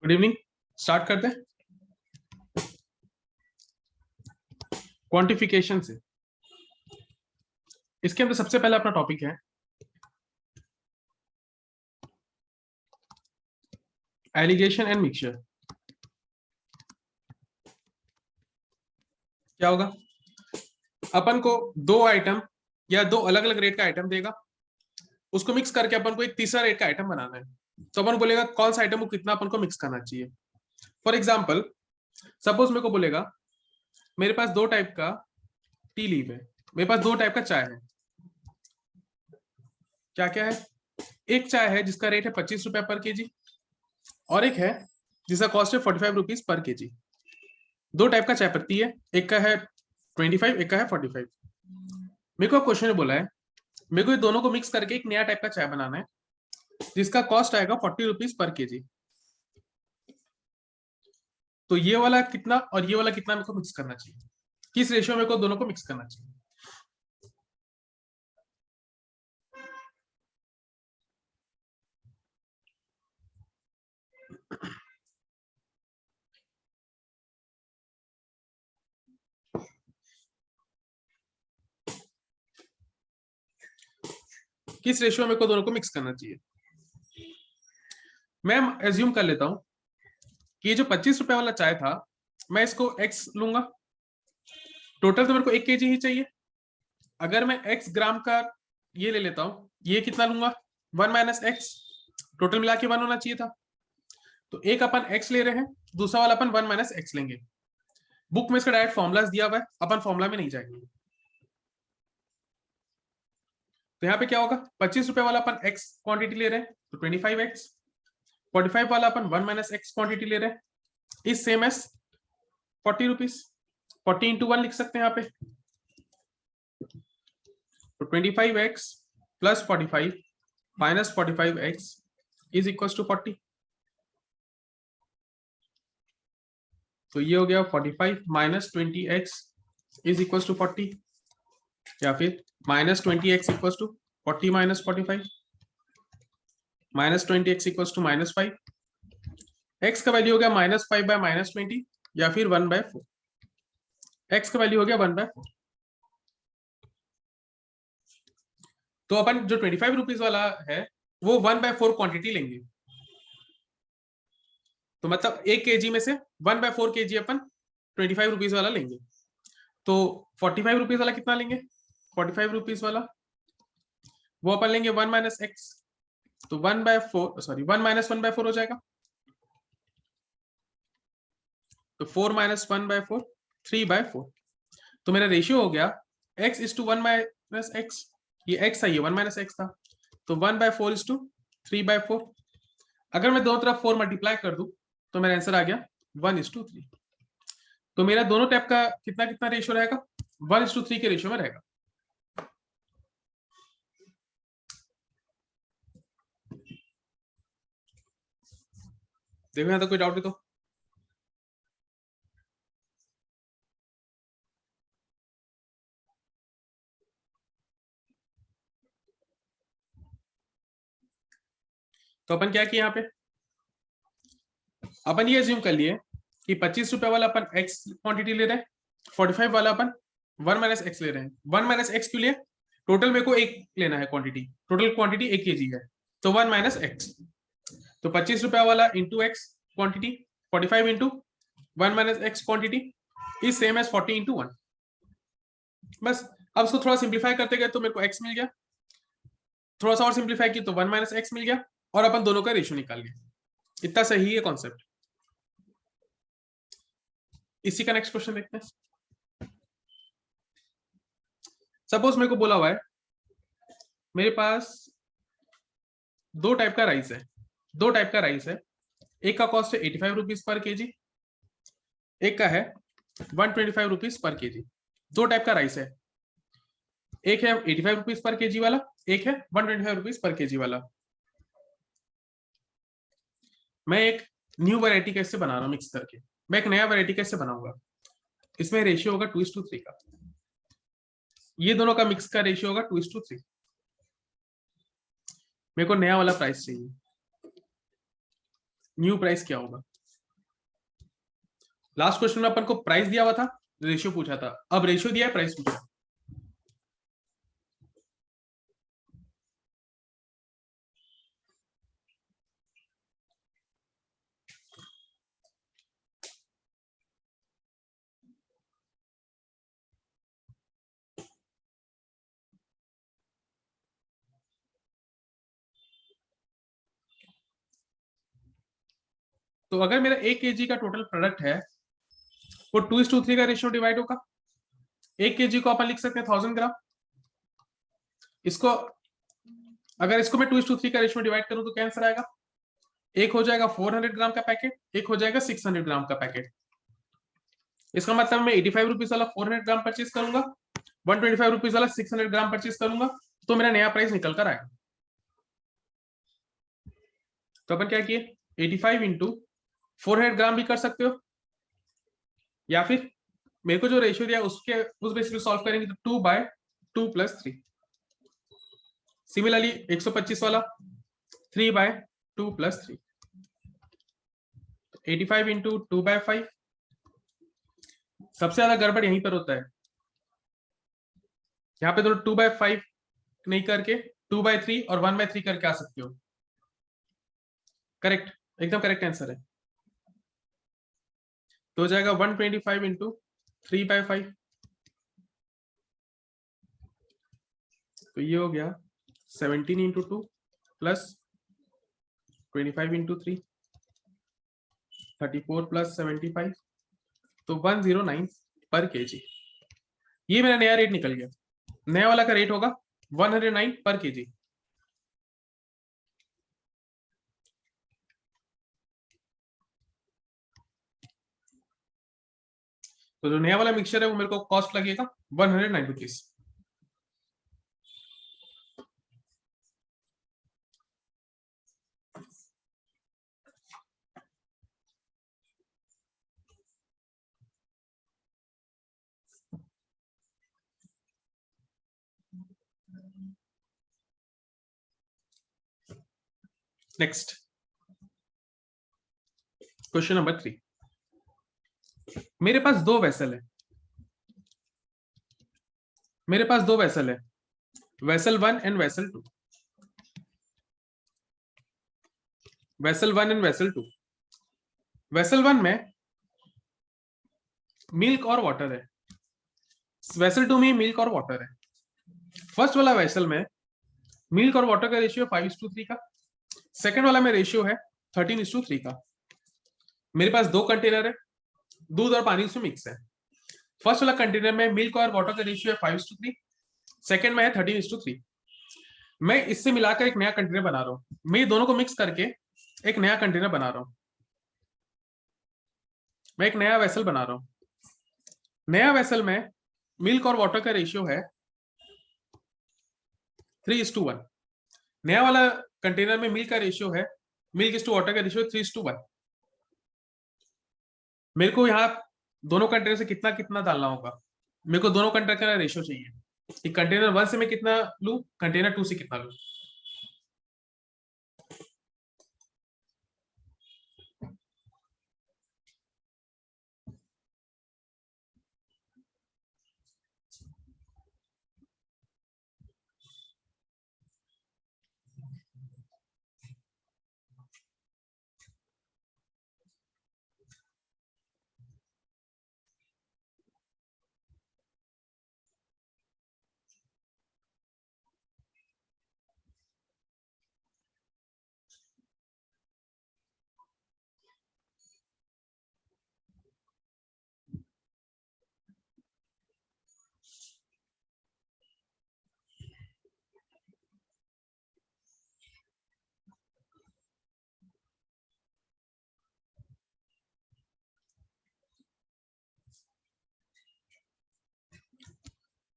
Good evening. Start करते हैं quantification से। इसके अंदर सबसे पहले अपना टॉपिक है एलिगेशन एंड मिक्सचर। क्या होगा, अपन को दो आइटम या दो अलग अलग रेट का आइटम देगा, उसको मिक्स करके अपन को एक तीसरा रेट का आइटम बनाना है। तो अपन बोलेगा कौन सा आइटम को कितना अपन को मिक्स करना चाहिए। फॉर एग्जाम्पल सपोज मेरे को बोलेगा मेरे पास दो टाइप का टी लीव है, मेरे पास दो टाइप का चाय है। क्या क्या है, एक चाय है जिसका रेट है 25 रुपए पर केजी और एक है जिसका कॉस्ट है 45 रुपीज पर केजी। दो टाइप का चाय पत्ती है, एक का है 25, एक का है 45। मेरे को क्वेश्चन में बोला है मेरे को ये दोनों को मिक्स करके एक नया टाइप का चाय बनाना है जिसका कॉस्ट आएगा 40 रुपीज पर केजी। तो ये वाला कितना और ये वाला कितना मेरे को मिक्स करना चाहिए, किस रेशियो में मेरे को दोनों को मिक्स करना चाहिए। किस रेशियो में मेरे को दोनों को मिक्स करना चाहिए। मैं एज्यूम कर लेता हूं कि ये जो 25 रुपए वाला चाय था मैं इसको x लूंगा। टोटल तो मेरे को 1 केजी ही चाहिए। अगर मैं x ग्राम का ये ले लेता हूं, ये कितना लूंगा 1 माइनस एक्स, टोटल मिला के 1 होना चाहिए था। तो एक अपन x ले रहे हैं, दूसरा वाला अपन 1 माइनस एक्स लेंगे। बुक में इसका डायरेक्ट फॉर्मुलाज दिया हुआ है, अपन फॉर्मुला में नहीं जाएंगे। तो यहाँ पे क्या होगा, 25 रुपए वाला अपन x क्वांटिटी ले रहे हैं तो 25x, 45 वाला अपन 1 माइनस एक्स क्वांटिटी ले रहे हैं is same as 40 rupees. 40 into 1 लिख सकते हैं यहाँ पे। तो 25x plus 45 minus 45x is equal to 40। तो ये हो गया 45 minus 20x is equal to 40, या फिर minus 20x equal to 40 minus 45 minus 20x equal to minus 5। x का वैल्यू हो गया माइनस 5 बाय माइनस 20 या फिर 1/4। x का वैल्यू हो गया 1/4। तो अपन जो 25 रुपीज वाला है वो 1/4 क्वांटिटी लेंगे। तो मतलब 1 केजी में से 1/4 केजी अपन 25 रुपीज वाला लेंगे। तो 45 रुपीज वाला कितना लेंगे, 45 रुपीज वाला वो अपन लेंगे 1 माइनस एक्स। तो 1/4 सॉरी 1 माइनस 1/4 हो जाएगा। तो 4 माइनस 1/4 3/4। तो मेरा रेशियो हो गया x is to 1 minus x. ये x था, ये 1 माइनस एक्स था। तो 1/4 इज टू 3/4। अगर मैं दोनों तरफ 4 मल्टीप्लाई कर दूं तो मेरा आंसर आ गया 1:3। तो मेरा दोनों टाइप का कितना कितना रेशियो रहेगा, 1:3 के रेशियो में रहेगा। देखो यहां तक कोई डाउट है तो अपन क्या किए यहाँ पे, अपन ये अज्यूम कर लिए कि 25 रुपए वाला अपन x क्वांटिटी ले रहे हैं, 45 वाला अपन 1 माइनस एक्स ले रहे हैं। 1 माइनस एक्स क्यों लिए, टोटल मेरे को एक लेना है क्वांटिटी, टोटल क्वांटिटी 1 केजी है तो 1 माइनस एक्स। तो 25 रुपए वाला into x quantity 45 into 1 minus x quantity is same as 40 into 1। बस अब इसको थोड़ा सिंप्लीफाई करते गए तो मेरे को x मिल गया, थोड़ा सा और सिंप्लीफाई किया तो 1 माइनस एक्स मिल गया और अपन दोनों का रेशियो निकाल गए। इतना सही है कॉन्सेप्ट। इसी का नेक्स्ट क्वेश्चन देखते हैं। सपोज मेरे को बोला हुआ है मेरे पास दो टाइप का राइस है, दो टाइप का राइस है। एक का कॉस्ट है 85 रुपीज पर केजी, एक का है 125 रुपीज पर केजी। दो टाइप का राइस है, एक है 85 रुपीज पर केजी वाला, एक है 125 रुपीज पर केजी वाला। मैं एक न्यू वैरायटी कैसे बना रहा हूं मिक्स करके, मैं एक नया वैरायटी कैसे बनाऊंगा। इसमें रेशियो होगा 2:3 का, ये दोनों का मिक्स का रेशियो होगा 2:3। मेरे को नया वाला प्राइस चाहिए, न्यू प्राइस क्या होगा। लास्ट क्वेश्चन में अपन को प्राइस दिया हुआ था, रेशियो पूछा था, अब रेशियो दिया है, प्राइस पूछा। तो अगर मेरा 1 kg का टोटल प्रोडक्ट है, वो 2:3 का रेशियो डिवाइड होगा। 1 kg को अपन लिख सकते हैं 1000 ग्राम। इसको अगर इसको मैं 2:3 का रेशियो डिवाइड करूं तो क्या आंसर आएगा? एक हो जाएगा 400 ग्राम का पैकेट, एक हो जाएगा 600 ग्राम का पैकेट। इसका मतलब मैं 85 रुपीज वाला 400 ग्राम परचेज करूंगा, 125 रुपीज वाला 600 ग्राम परचेज करूंगा, तो मेरा नया प्राइस निकल कर आएगा। तो अपन क्या किए, 85 इंटू 400 ग्राम भी कर सकते हो, या फिर मेरे को जो रेशियो दिया उसके उस बेसिस पे सॉल्व करेंगे तो 2/2 + 3। सिमिलरली 125 वाला 3/2 + 3, 85 इंटू 2/5। सबसे ज्यादा गड़बड़ यहीं पर होता है, यहाँ पे तो 2/5 नहीं करके 2/3 और 1/3 करके आ सकते हो। करेक्ट, एकदम करेक्ट आंसर है। तो हो जाएगा 125 इंटू 3/5, तो ये हो गया 17 इंटू 2 प्लस 25 इंटू 3, 34 + 75, तो 109 पर kg। ये मेरा नया रेट निकल गया। नया वाला का रेट होगा 109 पर kg। तो जो नया वाला मिक्सचर है वो मेरे को कॉस्ट लगेगा 109 रुपीज। Next question number 3। मेरे पास दो वेसल है, मेरे पास दो वेसल है, vessel 1 and vessel 2, vessel 1 and vessel 2। Vessel 1 में मिल्क और वाटर है, वेसल 2 में मिल्क और वाटर है। फर्स्ट वाला वेसल में मिल्क और वाटर का रेशियो 5:3 का, सेकंड वाला में रेशियो है 13:3 का। मेरे पास दो कंटेनर है, दूध और पानी उसमें मिक्स है। फर्स्ट वाला कंटेनर में मिल्क और वाटर का रेशियो है 5:3, सेकंड में है 13:3। मैं इससे मिलाकर एक नया कंटेनर बना रहा हूं, मैं ये दोनों को मिक्स करके एक नया कंटेनर बना रहा हूं, मैं एक नया वेसल बना रहा हूं। नया वेसल में मिल्क और वाटर का रेशियो है 3:1। नया वाला कंटेनर में मिल्क का रेशियो है, मिल्क इस टू वाटर का रेशियो 3:1। मेरे को यहाँ दोनों कंटेनर से कितना कितना डालना होगा, मेरे को दोनों कंटेनर का रेशियो चाहिए। कंटेनर 1 से मैं कितना लू, कंटेनर 2 से कितना लू।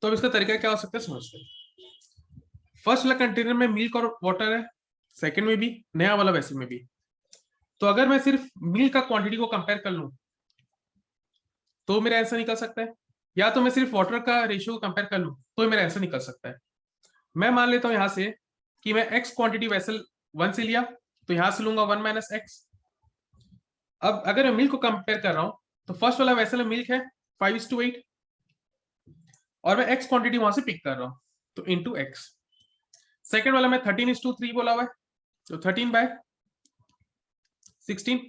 तो अब इसका तरीका क्या हो सकता है समझते हैं। फर्स्ट वाला कंटेनर में मिल्क और वाटर है, सेकंड में भी, नया वाला वेसल में भी। तो अगर मैं सिर्फ मिल्क का क्वांटिटी को कंपेयर कर लूं तो मेरा आंसर निकल सकता है, या तो मैं सिर्फ वाटर का रेशियो को कंपेयर कर लूं तो मेरा आंसर निकल सकता है। मैं मान लेता हूं यहां से कि मैं एक्स क्वांटिटी वेसल 1 से लिया, तो यहां से लूंगा 1 - x। अब अगर मैं मिल्क को कंपेयर कर रहा हूं तो फर्स्ट वाला वेसल में मिल्क है 5:8 और मैं x क्वांटिटी वहां से पिक कर रहा हूं, तो इंटू x। सेकेंड वाला में 13:3 बोला हुआ है, तो 13/16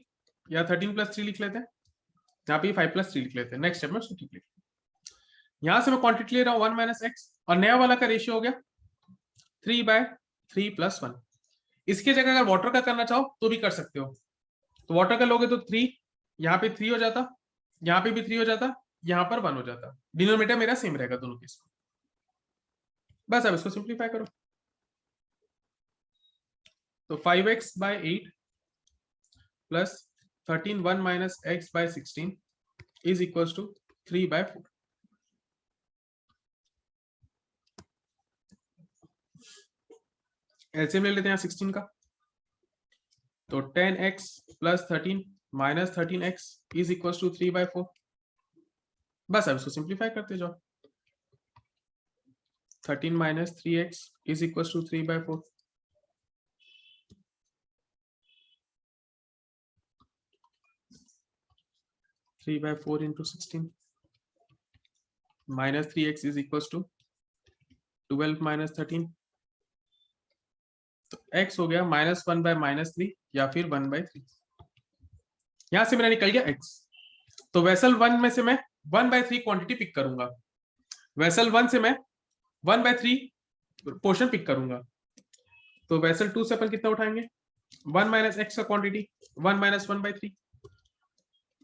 या 13+3 लिख लेते हैं, यहाँ पे 5+3 लिख लेते हैं। नेक्स्ट स्टेप में उसको ठीक लिख, यहां से मैं क्वांटिटी ले रहा हूँ 1 - x और नया वाला का रेशियो हो गया 3/3+1। इसकी जगह अगर वाटर का करना चाहो तो भी कर सकते हो, तो वाटर का लोगे तो 3, यहाँ पे 3 हो जाता, यहाँ पे भी 3 हो जाता, यहाँ पर 1 हो जाता, डिनोमिनेटर मेरा सेम रहेगा दोनों केस में। बस अब इसको सिंप्लीफाई करो, तो 5x/8 plus 13 1 - x/16 is equal to 3/4। LCM ले लेते हैं 16 का, तो 10x plus 13 minus 13x is equal to 3/4। बस अब इसको सिंप्लीफाई करते जाओ, 13 - 3x is equal to 3/4। (3/4 into 16) minus 3x is equals to 12 minus 13, तो x हो गया -1/-3 या फिर 1/3। यहां से मेरा निकल गया x। तो वेसल 1 में से मैं 1/3 क्वांटिटी पिक करूंगा, वेसल 1 से मैं 1/3 पोर्शन पिक करूंगा। तो वेसल 2 से अपन कितना उठाएंगे, 1 - x का क्वांटिटी 1 - 1/3,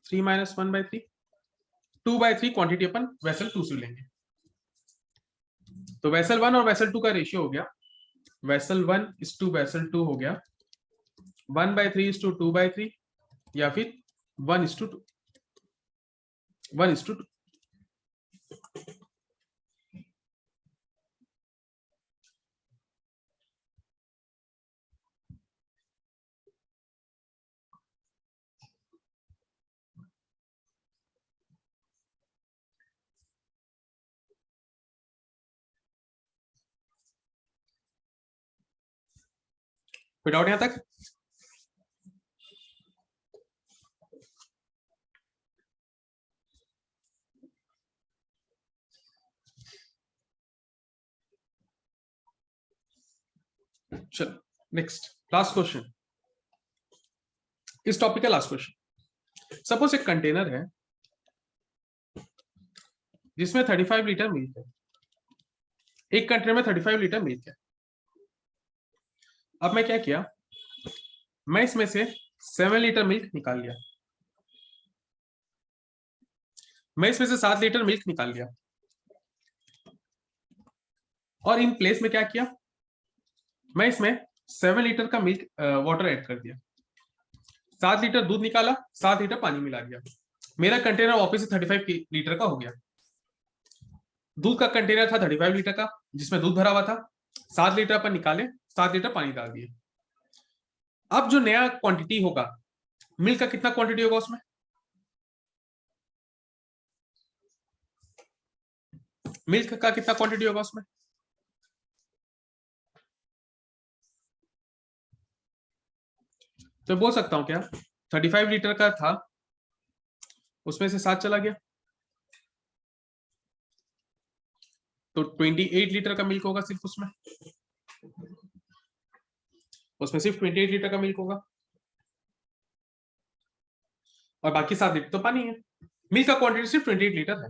3 - 1/3, 2/3 क्वांटिटी अपन वेसल 2 से लेंगे। तो वेसल 1 और वेसल 2 का रेशियो हो गया, वेसल 1 इज टू वेसल 2 हो गया 1/3 इज टू 2/3 या फिर 1:2, 1:2। कोई डाउट यहां तक? चलो नेक्स्ट, लास्ट क्वेश्चन, इस टॉपिक का लास्ट क्वेश्चन। सपोज एक कंटेनर है जिसमें 35 लीटर मिल्क है, एक कंटेनर में 35 लीटर मिल्क है। अब मैं क्या किया, मैं इसमें से 7 लीटर मिल्क निकाल लिया, मैं इसमें से 7 लीटर मिल्क निकाल लिया और इन प्लेस में क्या किया, मैं इसमें 7 लीटर का मिल्क वाटर ऐड कर दिया, 7 लीटर दूध निकाला, 7 लीटर पानी मिला दिया, मेरा कंटेनर वापस से 35 लीटर का हो गया। दूध का कंटेनर था 35 लीटर का जिसमें दूध भरा हुआ था, 7 लीटर अपन निकाले, 7 लीटर पानी डाल दिए। अब जो नया क्वांटिटी होगा मिल्क का, कितना क्वांटिटी होगा उसमें, मिल्क का कितना क्वांटिटी होगा उसमें, तो बोल सकता हूं क्या, 35 लीटर का था उसमें से 7 चला गया, तो 28 लीटर का मिल्क होगा सिर्फ उसमें, उसमें सिर्फ 28 लीटर का मिल्क होगा और बाकी 7 लीटर तो पानी है। मिल्क का क्वांटिटी सिर्फ 28 लीटर है।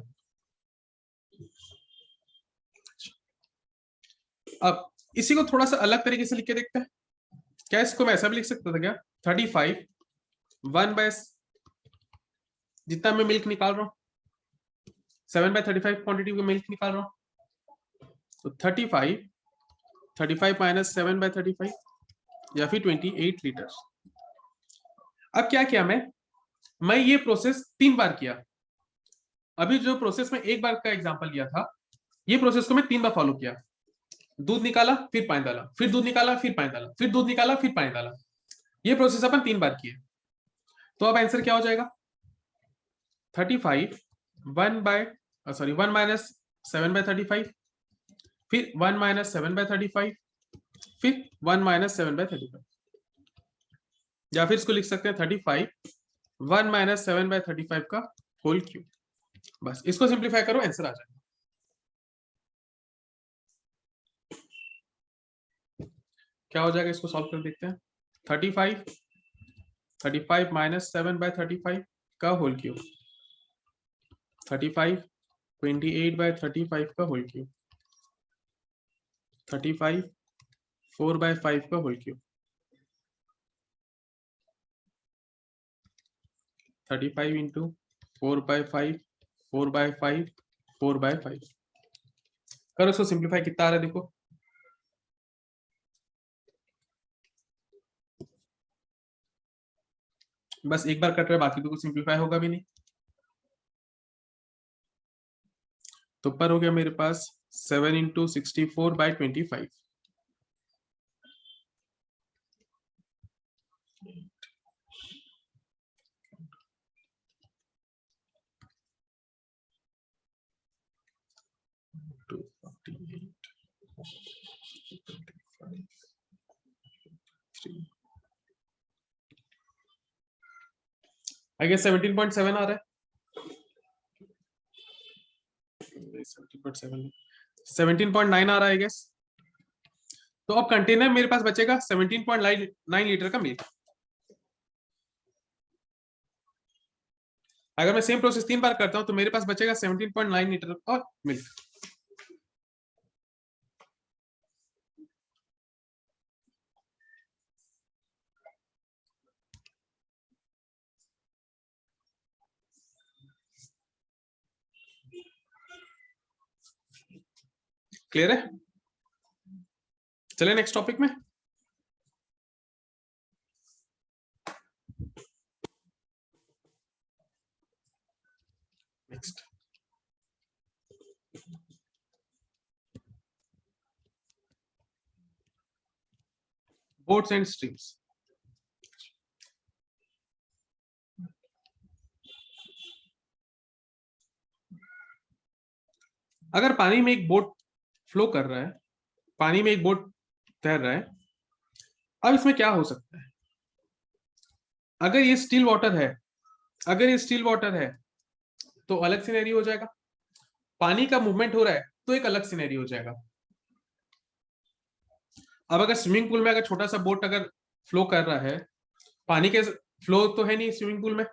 अब इसी को थोड़ा सा अलग तरीके से लिख के देखते हैं, क्या इसको मैं ऐसा भी लिख सकता था क्या, 35 1 जितना मैं मिल्क निकाल रहा हूं 7/35 क्वांटिटी का मिल्क निकाल रहा हूं, तो 35 माइनस 7/35 या फिर 28 लीटर। अब क्या किया मैं ये प्रोसेस 3 बार किया, अभी जो प्रोसेस में एक बार का एग्जांपल लिया था, ये प्रोसेस को मैं 3 बार फॉलो किया, दूध निकाला फिर पानी डाला, फिर दूध निकाला फिर पानी डाला, फिर दूध निकाला फिर पानी डाला, ये प्रोसेस अपन 3 बार किए। तो अब आंसर क्या हो जाएगा, 35 1 माइनस 7/35, फिर 1 माइनस 7/35, फिर 1 माइनस 7/35, या फिर इसको लिख सकते हैं 35 1 माइनस 7/35 का होल क्यूब। बस इसको सिंप्लीफाई करो, आंसर आ जाएगा। क्या हो जाएगा, इसको सॉल्व कर देखते हैं। 35 माइनस 7/35 का होल क्यूब, 35 28/35 का होल क्यूब, 35 4/5 का होल क्यूब, 35 इंटू 4/5 4/5 4/5 करो, इसको सिंप्लीफाई कितना आ रहा है देखो। बस एक बार कट रहा है, बाकी तो कुछ सिंप्लीफाई होगा भी नहीं। तो ऊपर हो गया मेरे पास 7 इंटू 64/25, आई गेस 17.7 आ रहा है, 17.9 आ रहा है आई गेस। तो अब कंटेनर मेरे पास बचेगा 17.9 लीटर का मिल्क। अगर मैं सेम प्रोसेस 3 बार करता हूं तो मेरे पास बचेगा 17.9 लीटर और मिल्क। क्लियर है? चले नेक्स्ट टॉपिक में। Next boats and streams. अगर पानी में एक बोट फ्लो कर रहा है, पानी में एक बोट तैर रहा है, अब इसमें क्या हो सकता है? अगर ये स्टिल वाटर है, अगर ये स्टिल वाटर है तो अलग सिनेरी हो जाएगा। पानी का मूवमेंट हो रहा है तो एक अलग सिनेरी हो जाएगा। अब अगर स्विमिंग पूल में अगर छोटा सा बोट अगर फ्लो कर रहा है, पानी के फ्लो तो है नहीं स्विमिंग पूल में,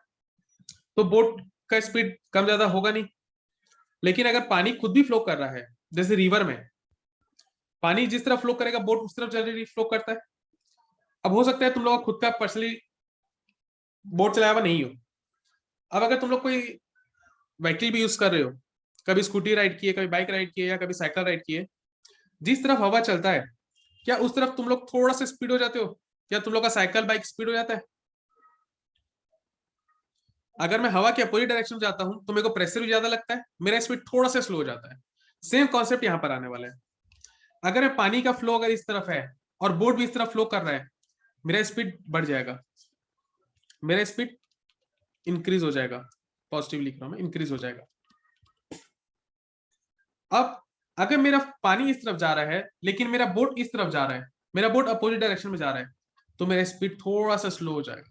तो बोट का स्पीड कम ज्यादा होगा नहीं। लेकिन अगर पानी खुद भी फ्लो कर रहा है, जैसे रिवर में पानी जिस तरफ फ्लो करेगा बोट उस तरफ जनरली फ्लो करता है। अब हो सकता है तुम लोग खुद का पर्सनली बोट चलाया हुआ नहीं हो। अब अगर तुम लोग कोई व्हीकल भी यूज कर रहे हो, कभी स्कूटी राइड किए, कभी बाइक राइड किए या कभी साइकिल राइड किए, जिस तरफ हवा चलता है क्या उस तरफ तुम लोग थोड़ा सा स्पीड हो जाते हो? क्या तुम लोग का साइकिल बाइक स्पीड हो जाता है? अगर मैं हवा के अपोजिट डायरेक्शन में जाता हूं तो मेरे को प्रेशर भी ज्यादा लगता है, मेरा स्पीड थोड़ा सा स्लो हो जाता है। सेम कॉन्सेप्ट यहां पर आने वाला है। अगर मैं पानी का फ्लो अगर इस तरफ है और बोट भी इस तरफ फ्लो कर रहा है, मेरा स्पीड बढ़ जाएगा, मेरा स्पीड इंक्रीज हो जाएगा, पॉजिटिव लिख रहा हूं मैं, इंक्रीज हो जाएगा। अब अगर मेरा पानी इस तरफ जा रहा है लेकिन मेरा बोट इस तरफ जा रहा है, मेरा बोट अपोजिट डायरेक्शन में जा रहा है, तो मेरा स्पीड थोड़ा सा स्लो हो जाएगा,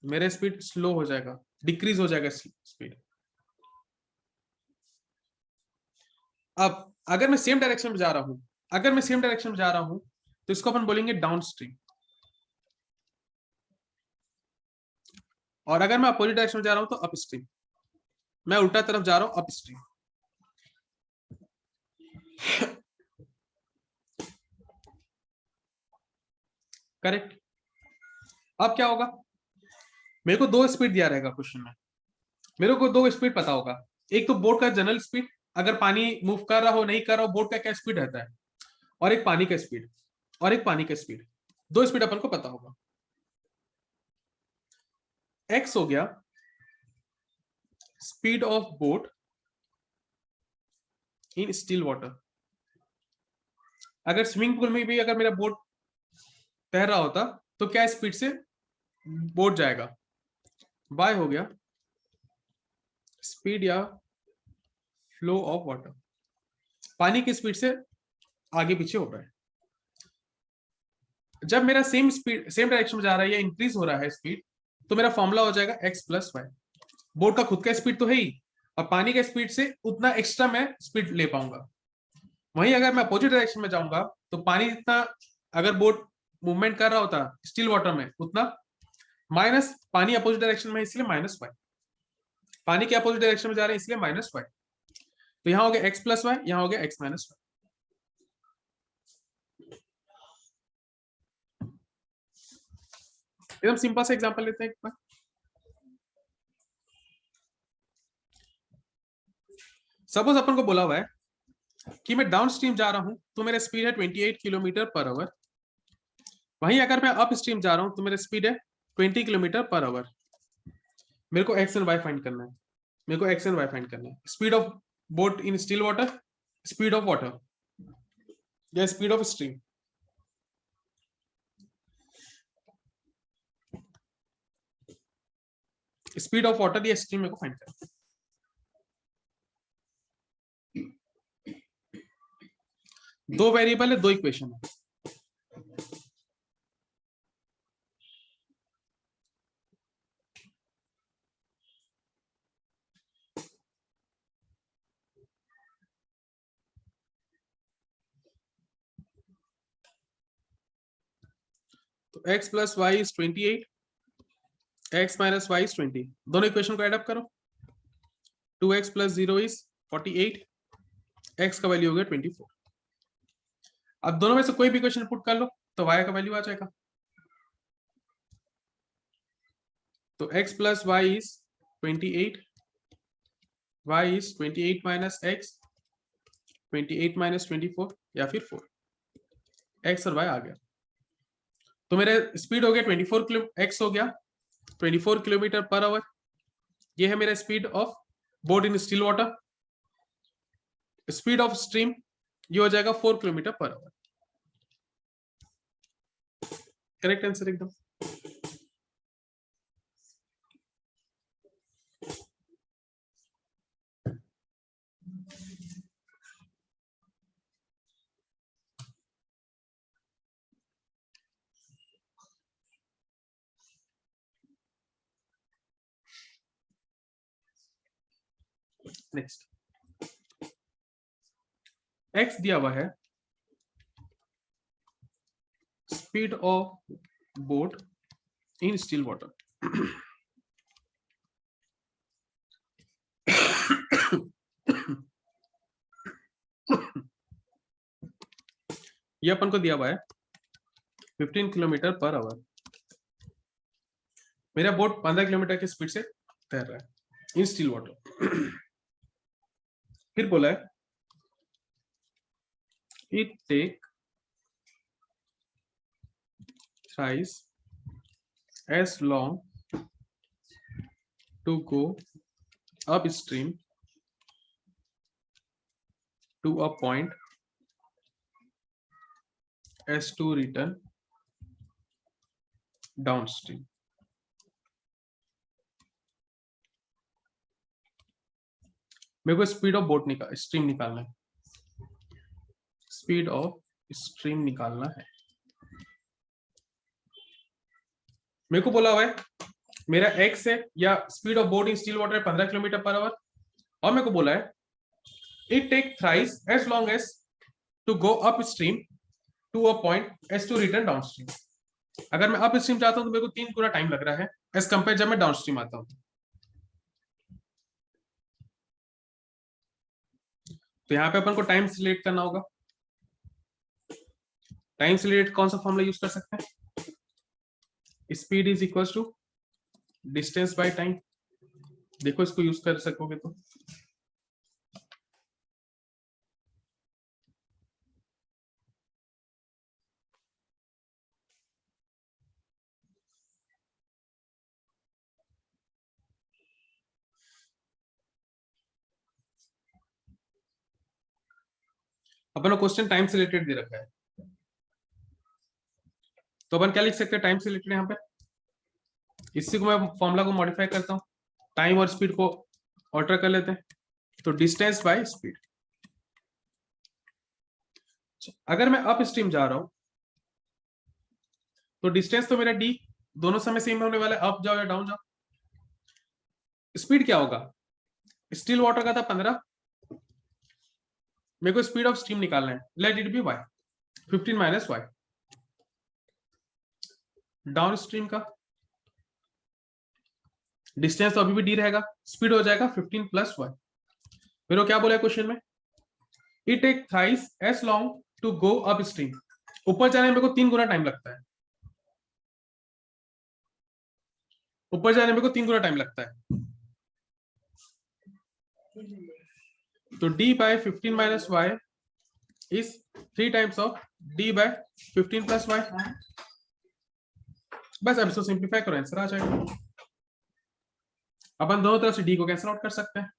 मेरा स्पीड स्लो हो जाएगा, डिक्रीज हो जाएगा स्पीड। अब अगर मैं सेम डायरेक्शन में जा रहा हूं, अगर मैं सेम डायरेक्शन में जा रहा हूं तो इसको अपन बोलेंगे डाउन स्ट्रीम। और अगर मैं अपोजिट डायरेक्शन में जा रहा हूं तो अप स्ट्रीम। मैं उल्टा तरफ जा रहा हूं, अप स्ट्रीम। करेक्ट। अब क्या होगा, मेरे को दो स्पीड दिया रहेगा क्वेश्चन में, मेरे को दो स्पीड पता होगा। एक तो बोट का जनरल स्पीड, अगर पानी मूव कर रहा हो नहीं कर रहा हो बोट का क्या स्पीड रहता है, और एक पानी का स्पीड, और एक पानी का स्पीड। दो स्पीड अपन को पता होगा। एक्स हो गया speed of boat in still water. अगर स्विमिंग पूल में भी अगर मेरा बोट तैर रहा होता तो क्या स्पीड से बोट जाएगा, बाय हो गया स्पीड या फ्लो ऑफ वाटर, पानी की स्पीड से आगे पीछे हो रहा है। जब मेरा सेम स्पीड सेम डायरेक्शन में जा रहा है या इंक्रीज हो रहा है स्पीड, तो मेरा फॉर्मूला हो जाएगा x प्लस वाई। बोट का खुद का स्पीड तो है ही, और पानी के स्पीड से उतना एक्स्ट्रा मैं स्पीड ले पाऊंगा। वहीं अगर मैं अपोजिट डायरेक्शन में जाऊंगा तो पानी जितना अगर बोट मूवमेंट कर रहा होता स्टिल वाटर में उतना माइनस, पानी अपोजिट डायरेक्शन में इसलिए -y, पानी के अपोजिट डायरेक्शन में जा रहे हैं इसलिए -y। तो यहां हो गया x + y, यहां हो गया x - y। एकदम सिंपल सा एग्जांपल लेते हैं एक बार। सपोज अपन को बोला हुआ है कि मैं डाउन स्ट्रीम जा रहा हूं तो मेरा स्पीड है 28 km/h। वहीं अगर मैं अप स्ट्रीम जा रहा हूं तो मेरा स्पीड है 20 km/h। मेरे को x एंड y फाइंड करना है, मेरे को x एंड y फाइंड करना है। Speed of boat in still water, speed of water या speed of stream. Speed of water या स्ट्रीम मेरे को फाइंड करना है। दो वेरिएबल है, दो इक्वेशन है। तो x + y = 28, x - y = 20। दोनों इक्वेशन को एड अप करो। 2x + 0 = 48, x का वैल्यू हो गया 24। अब दोनों में से कोई भी इक्वेशन पुट कर लो तो y का वैल्यू आ जाएगा। तो x + y = 28, y = 28 - x, 28 - 24 या फिर 4, x और y आ गया। तो मेरे स्पीड हो गया 24 किलो, x हो गया 24 km/h। ये है मेरा speed of boat in still water. Speed of stream ये हो जाएगा 4 km/h। करेक्ट आंसर एकदम। नेक्स्ट, x दिया हुआ है speed of boat in still water. ये अपन को दिया हुआ है 15 km/h। मेरा बोट 15 किलोमीटर की स्पीड से तैर रहा है इन स्टिल वाटर। फिर बोला है it take thrice as long to go upstream to a point as to return downstream। मेरे को स्पीड ऑफ बोट स्ट्रीम निकालना है, स्पीड ऑफ स्ट्रीम निकालना है। मेरे को बोला हुआ है मेरा x है या speed of boat in still water 15 km/h, और मेरे को बोला है it take thrice as long as to go upstream to a point as to return downstream. अगर मैं अप स्ट्रीम जाता हूं तो मेरे को 3 गुना टाइम लग रहा है एज कंपेयर जब मैं डाउन स्ट्रीम आता हूं। तो यहाँ पे अपन को टाइम से रिलेट करना होगा। टाइम से रिलेट कौन सा फॉर्मूला यूज कर सकते हैं? Speed is equal to distance by time. देखो इसको यूज कर सकोगे तो। अपन क्वेश्चन टाइम से रिलेटेड दे रखा है, तो अपन क्या लिख सकते हैं टाइम से रिलेटेड यहाँ पे? इसी को मैं फॉर्मूला को मॉडिफाई करता हूँ, टाइम और स्पीड को ऑल्टर कर लेते हैं। तो डिस्टेंस बाय स्पीड। अगर मैं अप स्ट्रीम जा रहा हूं तो डिस्टेंस तो मेरा d, दोनों समय सेम होने वाला है, अप जाओ या डाउन जाओ। स्पीड क्या होगा, स्टिल वाटर का था 15, मेरे को स्पीड ऑफ स्टीम निकालना है, let it be y, 15 minus y। Down stream का डिस्टेंस तो अभी भी d रहेगा, स्पीड हो जाएगा 15 प्लस y। मेरे को क्या बोला है क्वेश्चन में, it take thrice as long to go upstream, ऊपर जाने में मेरे को 3 गुना टाइम लगता है, ऊपर जाने में मेरे को 3 गुना टाइम लगता है। तो d by 15 minus y is 3 times of d by 15 plus y। बस अब इसको सिंप्लीफाई करो, आंसर आ जाएगा। अपन दोनों तरफ से d को कैंसिल आउट कर सकते हैं।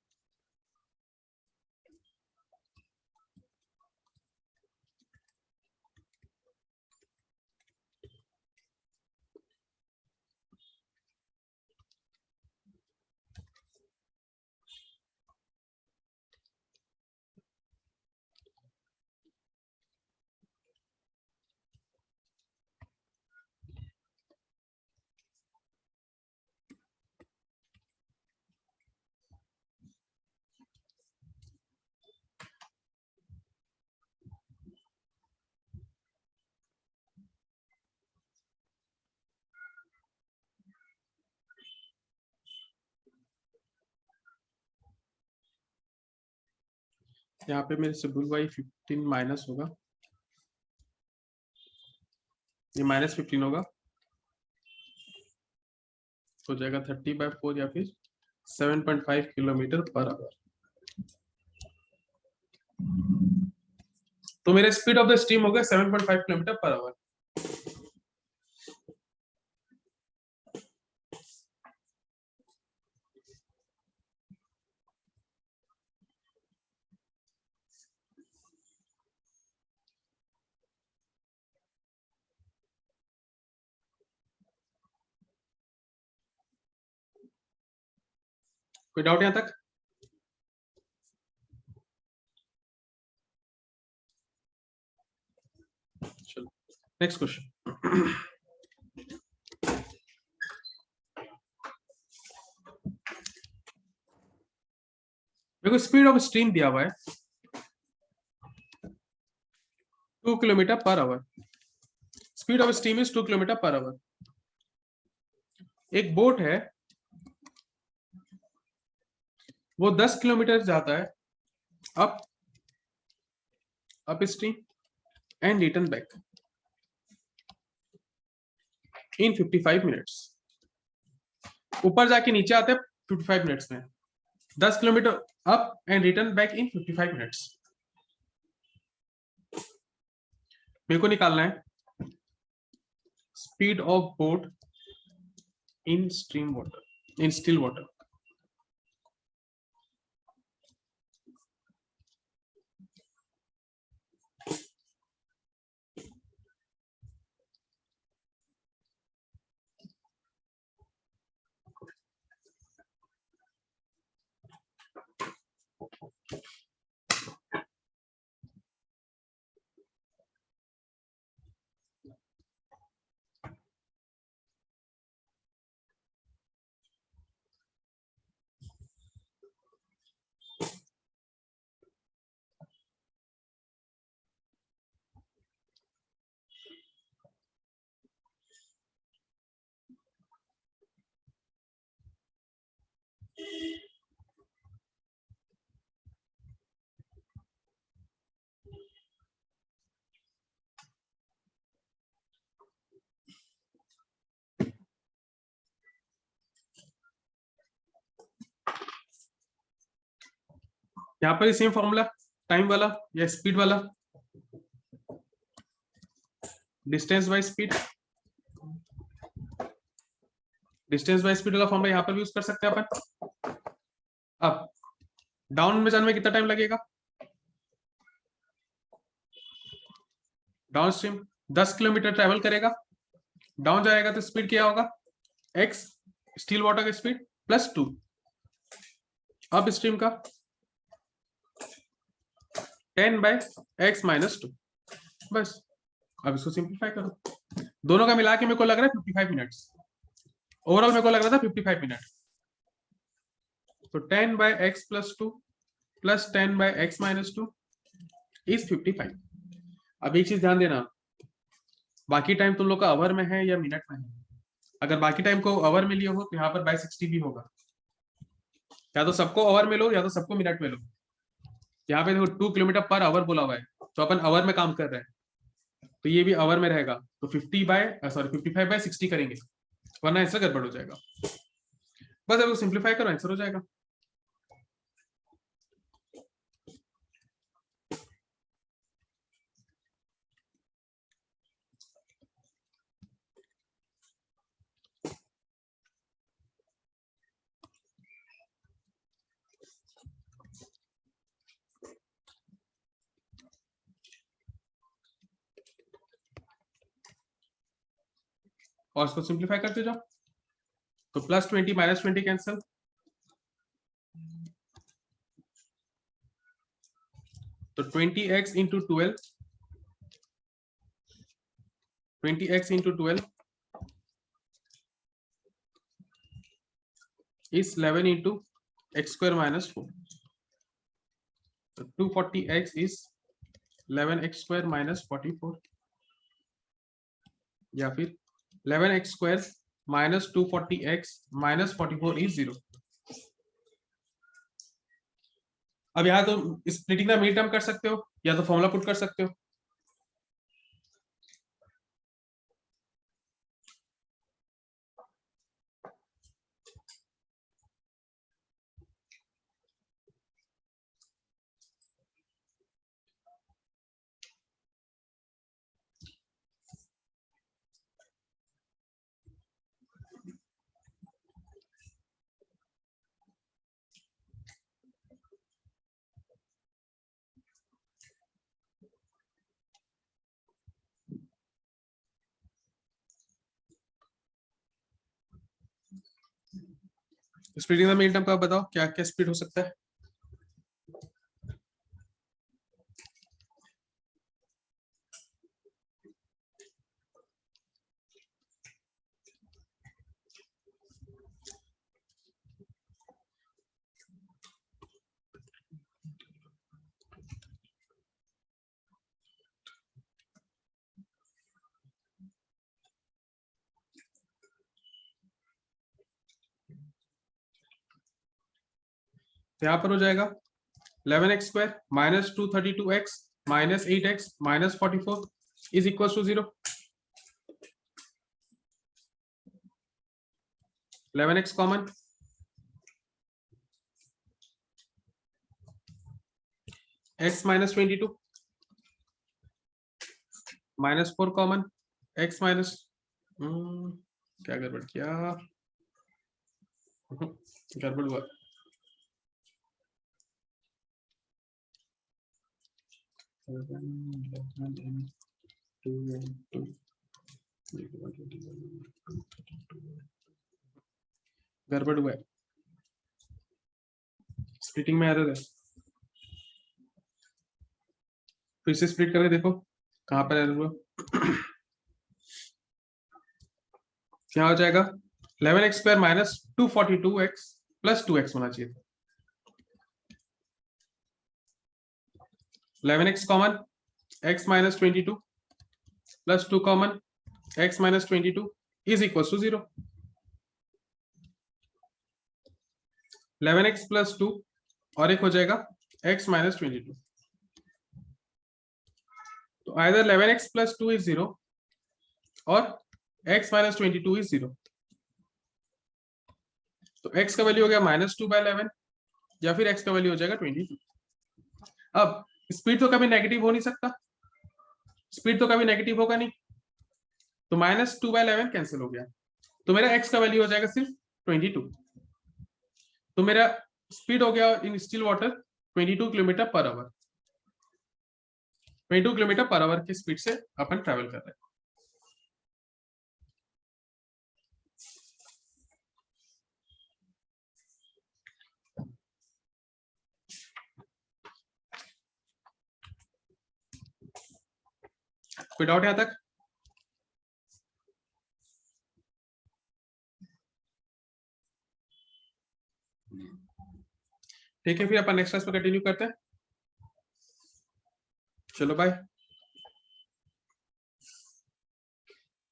यहाँ पे मेरे से बुल वाई 15 माइनस होगा, ये माइनस 15 होगा, हो जाएगा 30/4 या फिर 7.5 किलोमीटर पर आवर। तो मेरा स्पीड ऑफ द स्टीम हो गया 7.5 किलोमीटर पर आवर। कोई डाउट यहां तक? चलो नेक्स्ट क्वेश्चन। देखो स्पीड ऑफ स्ट्रीम दिया हुआ है 2 kilometre per hour, speed of steam is 2 kilometre per hour. एक बोट है, वो 10 किलोमीटर जाता है up stream and return back in 55 minutes. ऊपर जाके नीचे आते हैं 55 मिनट्स में, 10 kilometre up and return back in 55 minutes. मेरे को निकालना है speed of boat in stream water, in still water. यहाँ पर सेम फॉर्मूला, टाइम वाला या स्पीड वाला, distance by speed, distance by speed वाला फॉर्मूला यहाँ पर भी यूज कर सकते हैं अपन। अब डाउन में जाने में कितना टाइम लगेगा, डाउन स्ट्रीम 10 किलोमीटर ट्रेवल करेगा, डाउन जाएगा तो स्पीड क्या होगा, x स्टील वाटर का स्पीड प्लस 2, अप स्ट्रीम का 10/x माइनस 2। बस अब इसको सिंप्लीफाई करो, दोनों का मिला के मेरे को लग रहा है 55 मिनट्स, ओवरऑल मेरे को लग रहा था 55 मिनट। तो 10 by x plus 2 plus 10 by x minus 2 is 55। अब एक चीज ध्यान देना, बाकी टाइम तुम लोग का आवर में है या मिनट में है। अगर बाकी टाइम को आवर में लिए हो तो यहाँ पर बाय 60 भी होगा, या तो सबको आवर में लो या तो सबको मिनट में लो। यहाँ पे देखो 2 किलोमीटर पर आवर बोला हुआ है, तो अपन आवर में काम कर रहे हैं, तो ये भी आवर में रहेगा, तो 55/60 करेंगे, वरना आंसर गड़बड़ हो जाएगा। बस अब सिंप्लीफाई करो, आंसर हो जाएगा। और इसको सिंप्लीफाई करते जाओ, तो +20 -20 कैंसिल, तो 20x into 12, 20x into 12 is 11 into x square minus 4, so 240x is 11x square minus 44, या फिर 11x square minus 240x minus 44 is 0। अब यहाँ तो स्प्लिटिंग द मिड टर्म कर सकते हो या तो फॉर्मूला पुट कर सकते हो। स्प्लिटिंग द मिड टर्म का बताओ क्या क्या स्प्लिट हो सकता है। यहाँ पर हो जाएगा 11x square minus 232x minus 8x minus 44 is equals to 0। 11x common, x minus 22 minus 4 common, x minus क्या गड़बड़ किया, गड़बड़ हुआ। गड़बड़ हुआ है, स्प्लिटिंग में एरर है, फिर से स्प्लिट करके देखो कहां पर एरर हुआ। क्या हो जाएगा 11x square minus 242x plus 2x होना चाहिए। 11x common, x minus 22 plus 2 common, x minus 22 is equal to 0। 11x plus 2 और एक हो जाएगा x माइनस 22, तो आइदर 11x प्लस 2 इज 0 और x माइनस 22 इज 0। तो x का वैल्यू हो गया -2/11 या फिर x का वैल्यू हो जाएगा 22। अब स्पीड तो कभी नेगेटिव हो नहीं सकता, स्पीड तो कभी नेगेटिव होगा नहीं, तो -2/11 कैंसिल हो गया, तो मेरा x का वैल्यू हो जाएगा सिर्फ 22। तो मेरा स्पीड हो गया इन still water 22 kilometre per hour. 22 kilometre per hour की स्पीड से अपन ट्रेवल कर रहे हैं। कोई डाउट यहां तक? ठीक है, फिर अपन नेक्स्ट क्लास में कंटिन्यू करते हैं। चलो बाय।